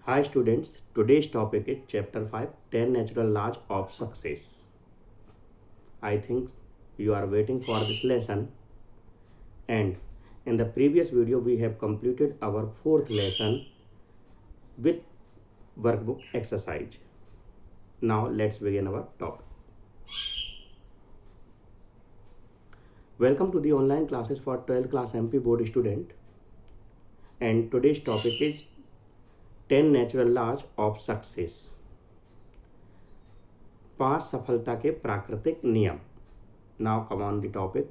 Hi students, today's topic is chapter 5 10 natural laws of success. I think you are waiting for this lesson, and in the previous video we have completed our fourth lesson with workbook exercise. Now let's begin our topic. Welcome to the online classes for 12th class MP board student, and today's topic is 10 natural laws of success. 5 सफलता के प्राकृतिक नियम. Now come on the topic.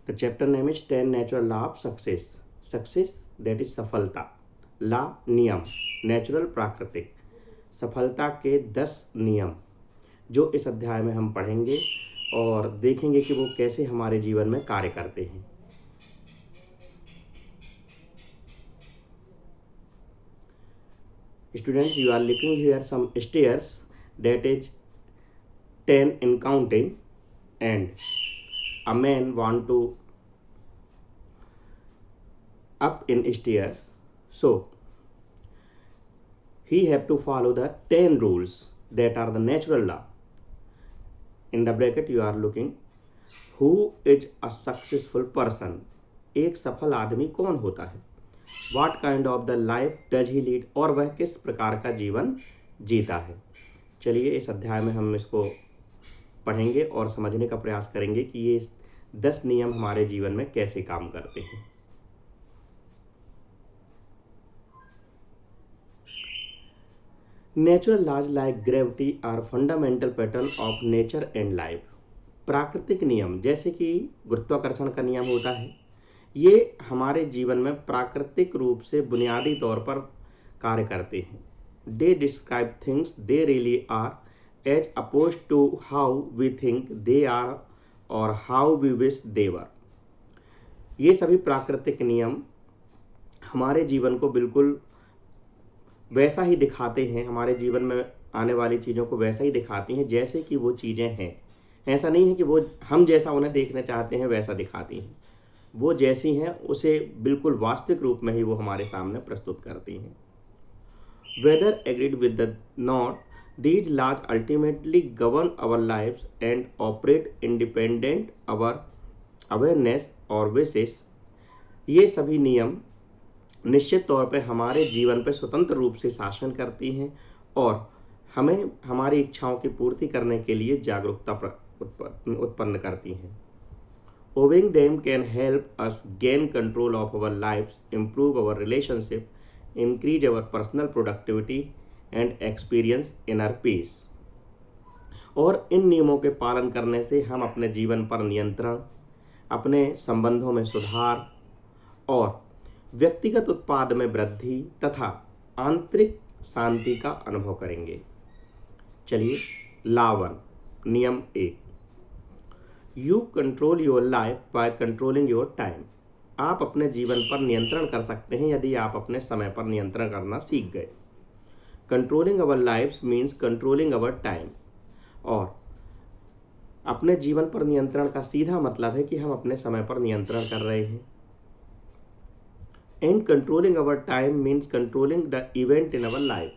The chapter name is 10 natural law of success. Success, that is सफलता. ला, नियम. Natural, प्राकृतिक. सफलता के 10 नियम जो इस अध्याय में हम पढ़ेंगे और देखेंगे कि वो कैसे हमारे जीवन में कार्य करते हैं. Students, you are looking here some stairs, that is 10 in counting, and a man want to up in stairs, so he have to follow the 10 rules that are the natural law. In the bracket you are looking, who is a successful person? एक सफल आदमी कौन होता है? What kind of the life does he lead? और वह किस प्रकार का जीवन जीता है? चलिए इस अध्याय में हम इसको पढ़ेंगे और समझने का प्रयास करेंगे कि ये 10 नियम हमारे जीवन में कैसे काम करते हैं. Natural laws like gravity are fundamental pattern of nature and life. प्राकृतिक नियम जैसे कि गुरुत्वाकर्षण का नियम होता है, ये हमारे जीवन में प्राकृतिक रूप से बुनियादी तौर पर कार्य करते हैं. They describe things they really are as opposed to how we think they are or how we wish they were. ये सभी प्राकृतिक नियम हमारे जीवन को बिल्कुल वैसा ही दिखाते हैं, हमारे जीवन में आने वाली चीज़ों को वैसा ही दिखाती हैं जैसे कि वो चीज़ें हैं. ऐसा नहीं है कि वो हम जैसा उन्हें देखना चाहते हैं वैसा दिखाती हैं. वो जैसी हैं उसे बिल्कुल वास्तविक रूप में ही वो हमारे सामने प्रस्तुत करती हैं. Whether agreed with the not, these laws ultimately govern our lives and operate independent our awareness or wishes. ये सभी नियम निश्चित तौर पे हमारे जीवन पे स्वतंत्र रूप से शासन करती हैं और हमें हमारी इच्छाओं की पूर्ति करने के लिए जागरूकता उत्पन्न करती हैं. Obeying them can help us gain control of our lives, improve our relationship, increase our personal productivity and experience inner peace. और इन नियमों के पालन करने से हम अपने जीवन पर नियंत्रण, अपने संबंधों में सुधार और व्यक्तिगत उत्पाद में वृद्धि तथा आंतरिक शांति का अनुभव करेंगे. चलिए ला 1, नियम 1. You control your life by controlling your time. आप अपने जीवन पर नियंत्रण कर सकते हैं यदि आप अपने समय पर नियंत्रण करना सीख गए. Controlling our lives means controlling our time. और अपने जीवन पर नियंत्रण का सीधा मतलब है कि हम अपने समय पर नियंत्रण कर रहे हैं. And controlling our time means controlling the event in our life.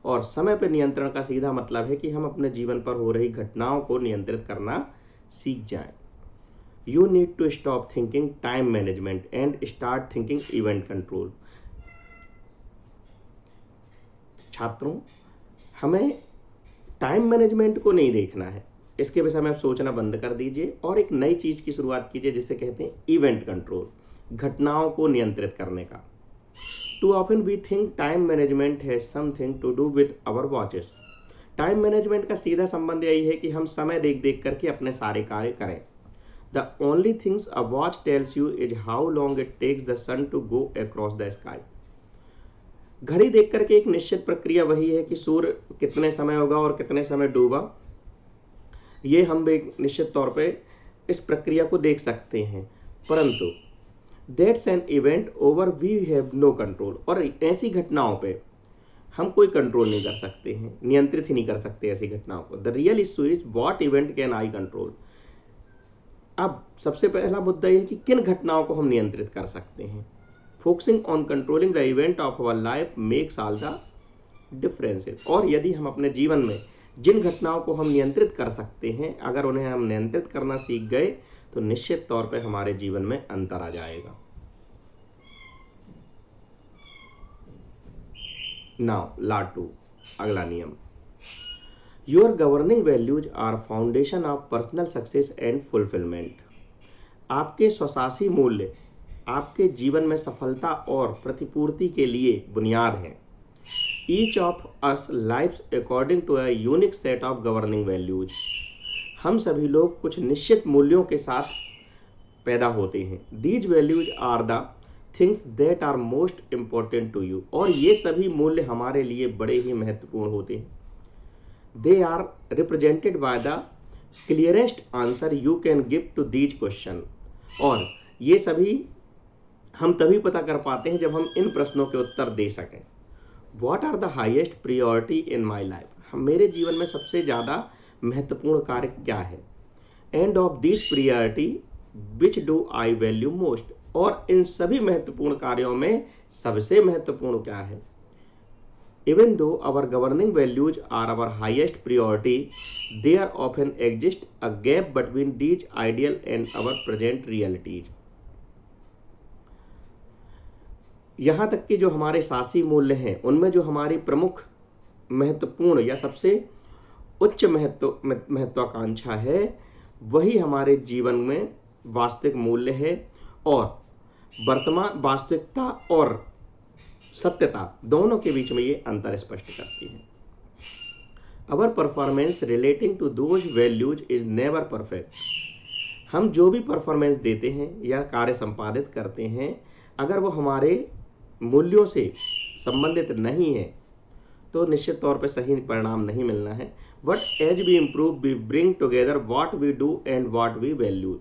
और समय पर नियंत्रण का सीधा मतलब है कि हम अपने जीवन पर हो रही घटनाओं को नियंत्रित करना सीख जाएं. You need to stop thinking time management and start thinking event control. छात्रों, हमें टाइम मैनेजमेंट को नहीं देखना है, इसके विषय में आप सोचना बंद कर दीजिए और एक नई चीज की शुरुआत कीजिए जिसे कहते हैं इवेंट कंट्रोल, घटनाओं को नियंत्रित करने का. Too often we think time management has something to do with our watches. Time management का सीधा संबंध यही है कि हम समय देख देख करके अपने सारे कार्य करें. The only things a watch tells you is how long it takes the sun to go across the sky. घड़ी देख करके एक निश्चित प्रक्रिया वही है कि सूर्य कितने समय होगा और कितने समय डूबा, ये हम एक निश्चित तौर पे इस प्रक्रिया को देख सकते हैं, परंतु that's an event over we have no control. और ऐसी घटनाओं पे हम कोई कंट्रोल नहीं कर सकते हैं, नियंत्रित ही नहीं कर सकते ऐसी घटनाओं को. The real issue is what event can I control. अब सबसे पहला मुद्दा यह है कि किन घटनाओं को हम नियंत्रित कर सकते हैं। Focusing on controlling the event of our life makes all the differences. और यदि हम अपने जीवन में जिन घटनाओं को हम नियंत्रित कर सकते हैं, अगर उन्हें हम नियंत्रित करना सीख गए तो निश्चित तौर पे हमारे जीवन में अंतर आ जाएगा। नाउ लॉ 2, अगला नियम। Your governing values are foundation of personal success and fulfilment. आपके स्वशासी मूल्य आपके जीवन में सफलता और प्रतिपूर्ति के लिए बुनियाद हैं। Each of us lives according to a unique set of governing values. हम सभी लोग कुछ निश्चित मूल्यों के साथ पैदा होते हैं। These values are the things that are most important to you. और ये सभी मूल्य हमारे लिए बड़े ही महत्वपूर्ण होते हैं। They are represented by the clearest answer you can give to these question. और ये सभी हम तभी पता कर पाते हैं जब हम इन प्रश्नों के उत्तर दे सकें। What are the highest priority in my life? मेरे जीवन में सबसे ज़्यादा महत्वपूर्ण कार्य क्या है? And of these priority, which do I value most? और इन सभी महत्वपूर्ण कार्यों में सबसे महत्वपूर्ण क्या है? Even though our governing values are our highest priority, there often exists a gap between these ideal and our present realities. यहाँ तक कि जो हमारे शासी मूल्य हैं उनमें जो हमारी प्रमुख महत्वपूर्ण या सबसे उच्च महत्वाकांक्षा है वही हमारे जीवन में वास्तविक मूल्य है। और वर्तमान वास्तविकता और सत्यता दोनों के बीच में ये अंतर स्पष्ट करती है। Our performance relating to those values is never perfect. हम जो भी परफॉर्मेंस देते हैं या कार्य संपादित करते हैं, अगर वो हमारे मूल्यों से संबंधित नहीं है तो निश्चित तौर पे सही परिणाम नहीं मिलना है। But as we improve we bring together what we do and what we value.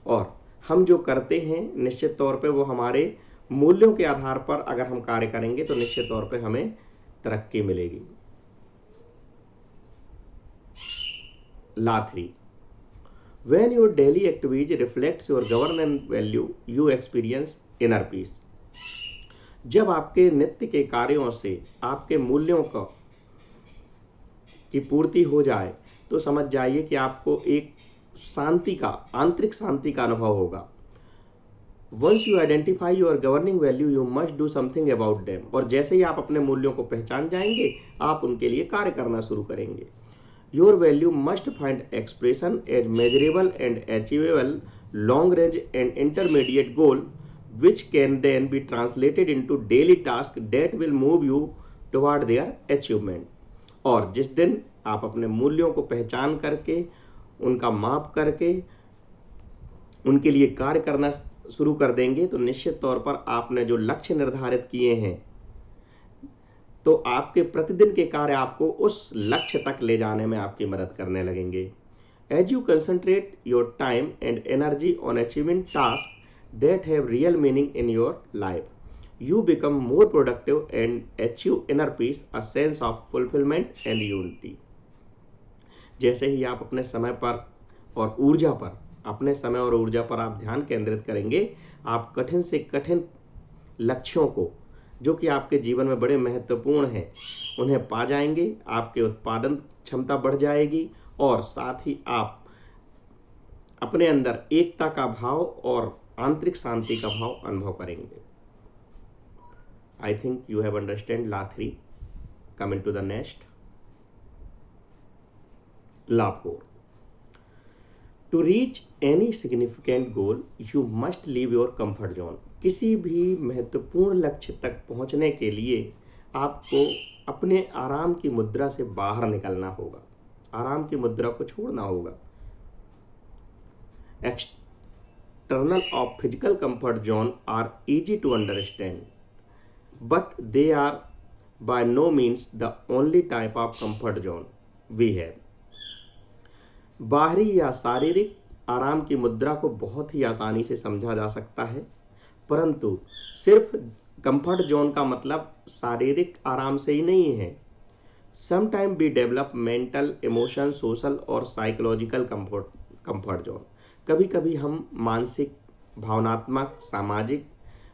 और हम जो करते हैं निश्चित तौर पे वो हमारे मूल्यों के आधार पर अगर हम कार्य करेंगे तो निश्चित तौर पे हमें तरक्की मिलेगी। Law 3, when your daily activities reflects your governance value you experience inner peace. जब आपके नित्य के कार्यों से आपके मूल्यों की पूर्ति हो जाए तो समझ जाइए कि आपको एक शांति का, आंतरिक शांति का अनुभव होगा। Once you identify your governing value you must do something about them. और जैसे ही आप अपने मूल्यों को पहचान जाएंगे आप उनके लिए कार्य करना शुरू करेंगे। Your value must find expression as measurable and achievable long range and intermediate goal which can then be translated into daily tasks that will move you toward their achievement। और जिस दिन आप अपने मूल्यों को पहचान करके उनका माप करके उनके लिए कार्य करना शुरू कर देंगे तो निश्चित तौर पर आपने जो लक्ष्य निर्धारित किए हैं तो आपके प्रतिदिन के कार्य आपको उस लक्ष्य तक ले जाने में आपकी मदद करने लगेंगे। As you concentrate your time and energy on achieving tasks that have real meaning in your life, you become more productive and achieve inner peace, a sense of fulfillment and unity। जैसे ही आप अपने समय पर और ऊर्जा पर आप ध्यान केंद्रित करेंगे, आप कठिन से कठिन लक्ष्यों को जो कि आपके जीवन में बड़े महत्वपूर्ण हैं उन्हें पा जाएंगे। आपके उत्पादन क्षमता बढ़ जाएगी और साथ ही आप अपने अंदर एकता का भाव और आंतरिक शांति का भाव अनुभव करेंगे। I think you have understand law 3। Coming to the next, law 4। To reach any significant goal you must leave your comfort zone. किसी भी महत्वपूर्ण लक्ष्य तक पहुंचने के लिए आपको अपने आराम की मुद्रा से बाहर निकलना होगा, आराम की मुद्रा को छोड़ना होगा। External of physical comfort zone are easy to understand, but they are by no means the only type of comfort zone we have। बाहरी या शारीरिक आराम की मुद्रा को बहुत ही आसानी से समझा जा सकता है, परंतु सिर्फ कंफर्ट जोन का मतलब शारीरिक आराम से ही नहीं है। Sometimes we develop mental, emotional, social और psychological comfort zone। कभी कभी हम मानसिक, भावनात्मक, सामाजिक,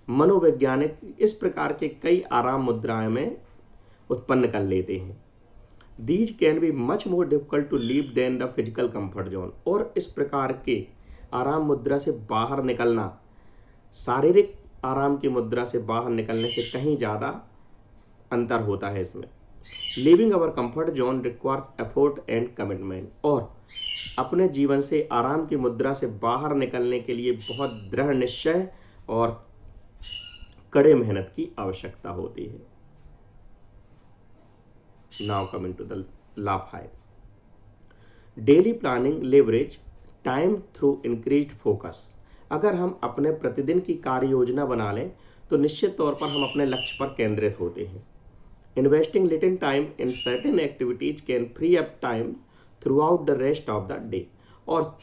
मनोवैज्ञानिक इस प्रकार के कई आराम मुद्राएं में उत्पन्न कर लेते हैं। These can be much more difficult to leave than the physical comfort zone. और इस प्रकार के आराम मुद्रा से बाहर निकलना शारीरिक आराम की मुद्रा से बाहर निकलने से कहीं ज़्यादा अंतर होता है इसमें। Living our comfort zone requires effort and commitment. और अपने जीवन से आराम की मुद्रा से बाहर निकलने के लिए बहुत दृढ़ निश्चय और कड़े मेहनत की आवश्यकता होती है। Now coming to the law 5, daily planning leverage time through increased focus. अगर हम अपने प्रतिदिन की कार्य योजना बना लें तो निश्चित तौर पर हम अपने लक्ष्य पर केंद्रित होते हैं। Investing little time in certain activities can free up time through out the rest of the day. और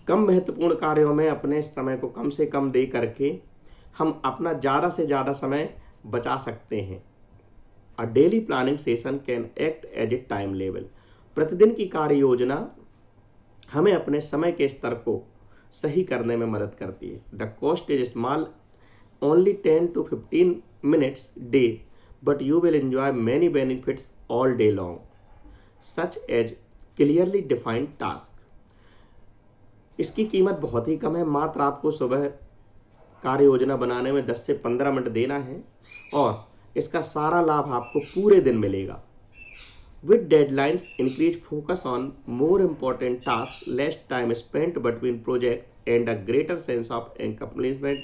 कम महत्वपूर्ण कार्यों में अपने समय को कम से कम दे करके हम अपना ज़्यादा से ज़्यादा समय बचा सकते हैं। A daily planning session can act as a time level. प्रतिदिन की कार्य योजना हमें अपने समय के स्तर को सही करने में मदद करती है। The cost is small, only 10 to 15 minutes day, but you will enjoy many benefits all day long, such as clearly defined task. इसकी कीमत बहुत ही कम है, मात्र आपको सुबह कार्य योजना बनाने में 10 से 15 मिनट देना है और इसका सारा लाभ आपको पूरे दिन मिलेगा। With deadlines, increased focus on more important tasks, less time spent between projects, and a greater sense of accomplishment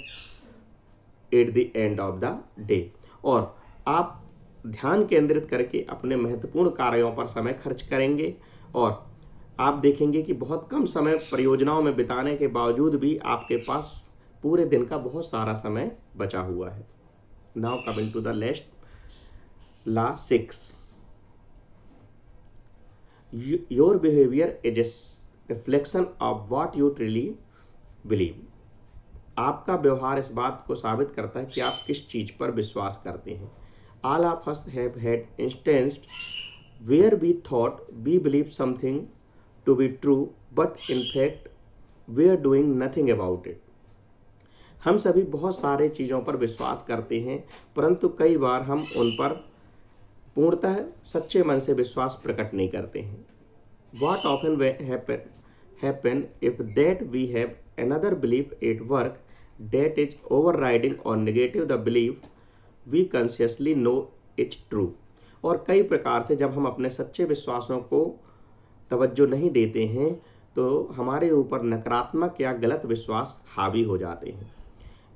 at the end of the day. और आप ध्यान केंद्रित करके अपने महत्वपूर्ण कार्यों पर समय खर्च करेंगे और आप देखेंगे कि बहुत कम समय परियोजनाओं में बिताने के बावजूद भी आपके पास पूरे दिन का बहुत सारा समय बचा हुआ है। Now coming to the last law 6. Your behavior is a reflection of what you truly believe. आपका व्यवहार इस बात को साबित करता है कि आप किस चीज पर विश्वास करते हैं। All of us have had instances where we thought we believed something to be true, but in fact we are doing nothing about it. हम सभी बहुत सारे चीज़ों पर विश्वास करते हैं, परंतु कई बार हम उन पर पूर्णतः सच्चे मन से विश्वास प्रकट नहीं करते हैं। What often happen if that we have another belief at work that is overriding or negative the belief we consciously know it's true. और कई प्रकार से जब हम अपने सच्चे विश्वासों को तवज्जो नहीं देते हैं तो हमारे ऊपर नकारात्मक या गलत विश्वास हावी हो जाते हैं।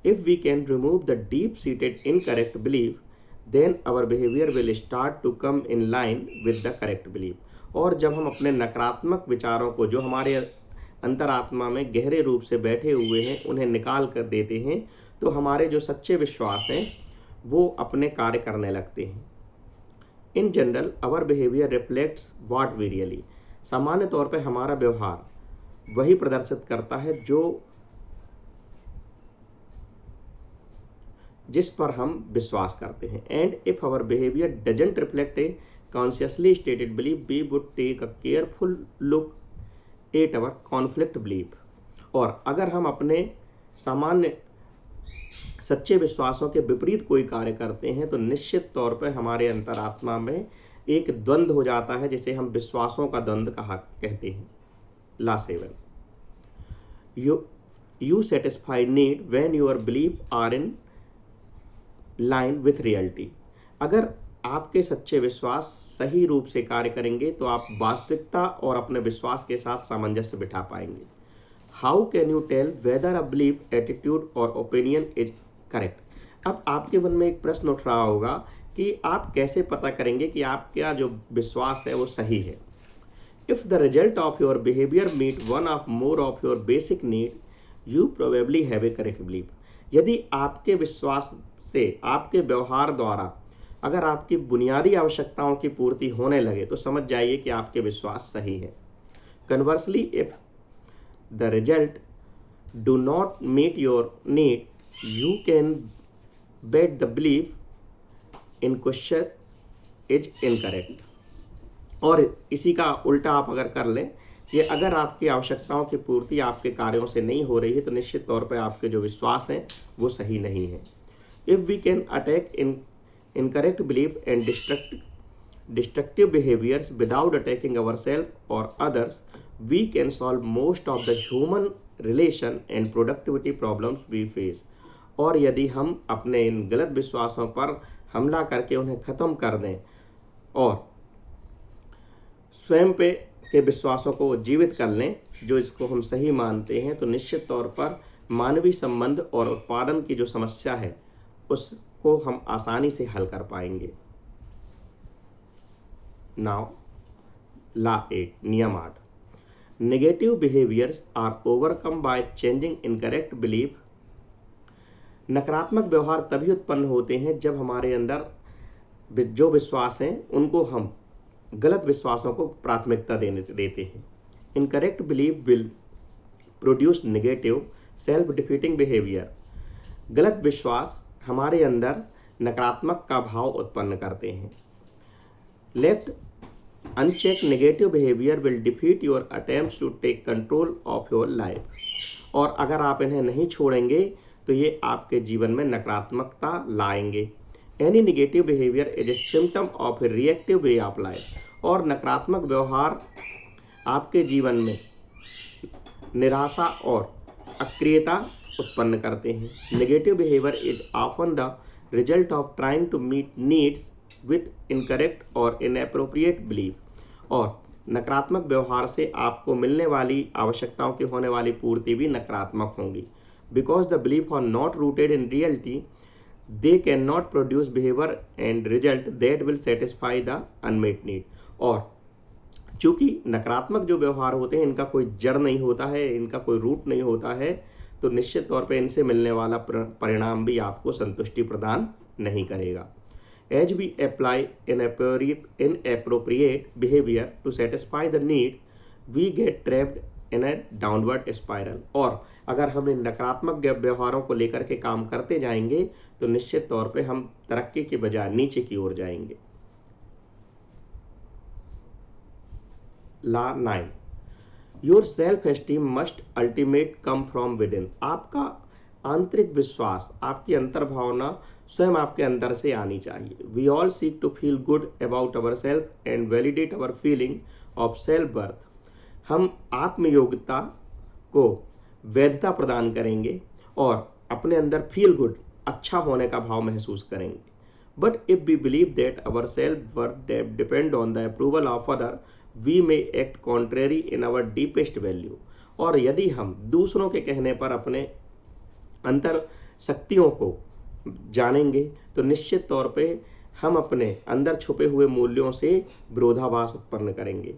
If we can remove the deep-seated incorrect belief, then our behavior will start to come in line with the correct belief. और जब हम अपने नकारात्मक विचारों को जो हमारे अंतरात्मा में गहरे रूप से बैठे हुए हैं उन्हें निकाल कर देते हैं तो हमारे जो सच्चे विश्वास हैं वो अपने कार्य करने लगते हैं। In general our behaviour reflects what we really. सामान्य तौर पर हमारा व्यवहार वही प्रदर्शित करता है जिस पर हम विश्वास करते हैं। And if our behaviour doesn't reflect a consciously stated belief we would take a careful look at our conflict belief. और अगर हम अपने सामान्य सच्चे विश्वासों के विपरीत कोई कार्य करते हैं तो निश्चित तौर पर हमारे अंतरात्मा में एक द्वंद्व हो जाता है जिसे हम विश्वासों का द्वंद्व कहते हैं। ला 7, you satisfy need when your belief are in line with reality. अगर आपके सच्चे विश्वास सही रूप से कार्य करेंगे तो आप वास्तविकता और अपने विश्वास के साथ सामंजस्य बिठा पाएंगे। How can you tell whether a belief, attitude or opinion is correct? अब आपके मन में एक प्रश्न उठ रहा होगा कि आप कैसे पता करेंगे कि आपका जो विश्वास है वो सही है। If the result of your behavior meet one of more of your basic need, you probably have a correct belief. यदि आपके विश्वास से आपके व्यवहार द्वारा अगर आपकी बुनियादी आवश्यकताओं की पूर्ति होने लगे तो समझ जाइए कि आपके विश्वास सही है। Conversely, if the result do not meet your need, you can bet the belief in question is incorrect. और इसी का उल्टा आप अगर कर लें ये अगर आपकी आवश्यकताओं की पूर्ति आपके कार्यों से नहीं हो रही है तो निश्चित तौर पर आपके जो विश्वास हैं वो सही नहीं है। If we can attack in incorrect belief and destructive behaviors without attacking ourselves or others, we can solve most of the human relation and productivity problems we face। और यदि हम अपने इन गलत विश्वासों पर हमला करके उन्हें खत्म कर दें और स्वयं पे के विश्वासों को जीवित कर लें जो इसको हम सही मानते हैं, तो निश्चित तौर पर मानवीय संबंध और उत्पादन की जो समस्या है उसको हम आसानी से हल कर पाएंगे। नाउ ला 8 नियम 8, negative behaviours are overcome by changing incorrect belief. नकारात्मक व्यवहार तभी उत्पन्न होते हैं जब हमारे अंदर जो विश्वास हैं उनको हम गलत विश्वासों को प्राथमिकता देते हैं। Incorrect belief will produce negative self defeating behaviour. गलत विश्वास हमारे अंदर नकारात्मक का भाव उत्पन्न करते हैं। Left unchecked negative behaviour will defeat your attempts to take control of your life. और अगर आप इन्हें नहीं छोड़ेंगे तो ये आपके जीवन में नकारात्मकता लाएंगे। Any negative behaviour is a symptom of A reactive way of life. और नकारात्मक व्यवहार आपके जीवन में निराशा और अक्रियता उत्पन्न करते हैं। Negative behaviour is often the result of trying to meet needs with incorrect और इनएप्रोप्रिएट बिलीफ। और नकारात्मक व्यवहार से आपको मिलने वाली आवश्यकताओं की होने वाली पूर्ति भी नकारात्मक होंगी। Because the belief are not rooted in reality, they can not produce behaviour and result that will satisfy the unmet need. और चूंकि नकारात्मक जो व्यवहार होते हैं इनका कोई जड़ नहीं होता है, इनका कोई रूट नहीं होता है, तो निश्चित तौर पे इनसे मिलने वाला परिणाम भी आपको संतुष्टि प्रदान नहीं करेगा। As we apply inappropriate behavior to satisfy the need, we get trapped in a downward spiral। और अगर हम इन नकारात्मक व्यवहारों को लेकर के काम करते जाएंगे तो निश्चित तौर पे हम तरक्की के बजाय नीचे की ओर जाएंगे। ला 9, your self esteem must ultimate come from with in. आपका आंतरिक विश्वास, आपकी अंतर्भावना स्वयं आपके अंदर से आनी चाहिए। We all seek to feel good about our self and validate our feeling of self worth. हम आत्मयोग्यता को वैधता प्रदान करेंगे और अपने अंदर फील गुड, अच्छा होने का भाव महसूस करेंगे। But if we believe that our self worth depend on the approval of other, we may act contrary in our deepest value. और यदि हम दूसरों के कहने पर अपने अंतर शक्तियों को जानेंगे तो निश्चित तौर पे हम अपने अंदर छुपे हुए मूल्यों से विरोधाभास उत्पन्न करेंगे।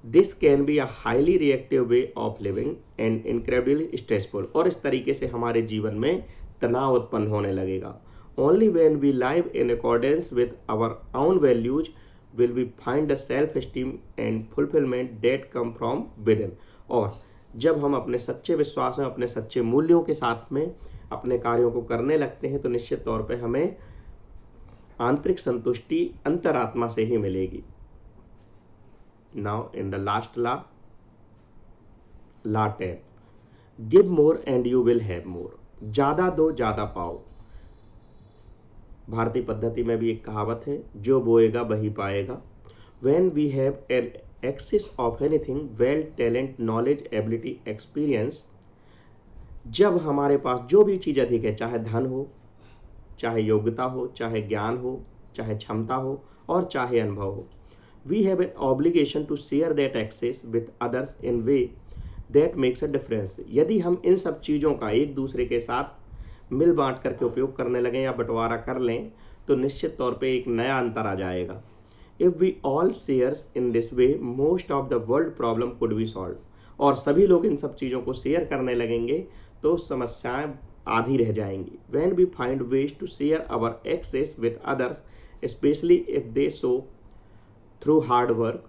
This can be a highly reactive way of living and incredibly stressful. और इस तरीके से हमारे जीवन में तनाव उत्पन्न होने लगेगा। Only when we live in accordance with our own values will we find the self esteem and fulfilment that come from within. और जब हम अपने सच्चे विश्वास में, अपने सच्चे मूल्यों के साथ में अपने कार्यों को करने लगते हैं तो निश्चित तौर पे हमें आंतरिक संतुष्टि अंतरात्मा से ही मिलेगी। Now in the last law 10, give more and you will have more. ज्यादा दो ज्यादा पाओ। भारतीय पद्धति में भी एक कहावत है, जो बोएगा वही पाएगा। When we have an excess of anything, wealth, talent, knowledge, ability, experience, जब हमारे पास जो भी चीज अधिक है, चाहे धन हो, चाहे योग्यता हो, चाहे ज्ञान हो, चाहे क्षमता हो और चाहे अनुभव हो, we have an obligation to share that excess with others in way that makes a difference. यदि हम इन सब चीजों का एक दूसरे के साथ मिल बांट करके उपयोग करने लगें या बंटवारा कर लें तो निश्चित तौर पे एक नया अंतर आ जाएगा। If we all shares in this way, most of the world problem could be solve. और सभी लोग इन सब चीजों को शेयर करने लगेंगे तो समस्याएं आधी रह जाएंगी। When we find ways to share our access with others, especially if they show through hard work,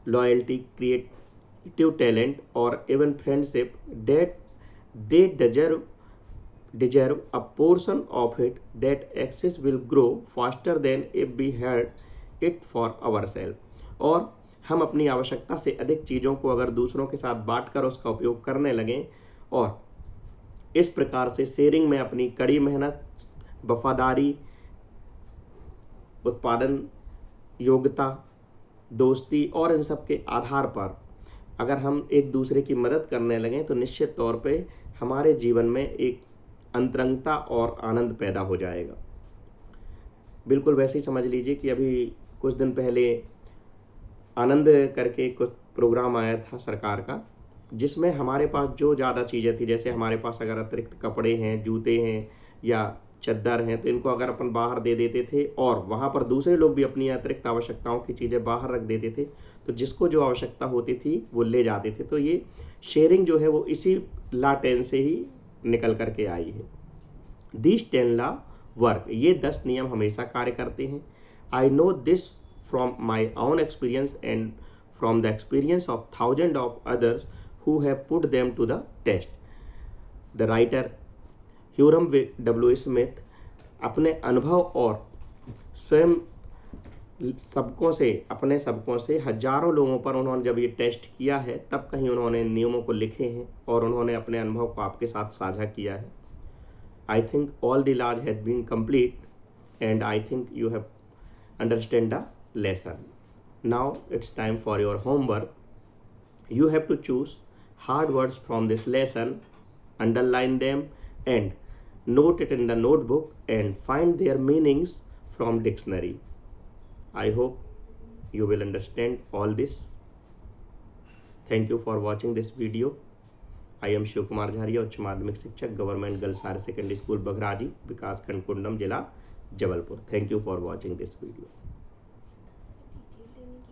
loyalty, creative talent, or even friendship, that they deserve a portion of it, that access will grow faster than if we had it for ourselves। और हम अपनी आवश्यकता से अधिक चीज़ों को अगर दूसरों के साथ बांटकर उसका उपयोग करने लगें और इस प्रकार से शेयरिंग में अपनी कड़ी मेहनत, वफादारी, उत्पादन योग्यता, दोस्ती और इन सब के आधार पर अगर हम एक दूसरे की मदद करने लगें तो निश्चित तौर पे हमारे जीवन में एक अंतरंगता और आनंद पैदा हो जाएगा। बिल्कुल वैसे ही समझ लीजिए कि अभी कुछ दिन पहले आनंद करके कुछ प्रोग्राम आया था सरकार का, जिसमें हमारे पास जो ज़्यादा चीज़ें थी, जैसे हमारे पास अगर अतिरिक्त कपड़े हैं, जूते हैं या चद्दर हैं, तो इनको अगर अपन बाहर दे देते थे और वहाँ पर दूसरे लोग भी अपनी अतिरिक्त आवश्यकताओं की चीज़ें बाहर रख देते थे, तो जिसको जो आवश्यकता होती थी वो ले जाते थे। तो ये शेयरिंग जो है वो इसी ला 10 से ही निकल करके आई है। दिस 10 ला वर्क, ये 10 नियम हमेशा कार्य करते हैं। I know this from my own experience and from the experience of thousand of others who have put them to the test. The writer Hyrum W Smith अपने अनुभव और स्वयं अपने सबकों से हजारों लोगों पर उन्होंने जब ये टेस्ट किया है, तब कहीं उन्होंने नियमों को लिखे हैं और उन्होंने अपने अनुभव को आपके साथ साझा किया है। I think all the laws has been complete and I think you have understand the lesson. Now it's time for your homework. You have to choose hard words from this lesson, underline them and note it in the notebook and find their meanings from dictionary. I hope you will understand all this. Thank you for watching this video. I am Shiv Kumar Jharia, उच्च माध्यमिक शिक्षक, government girls higher secondary school Baghraji, विकास खंड कुंडम, जिला Jabalpur. Thank you for watching this video.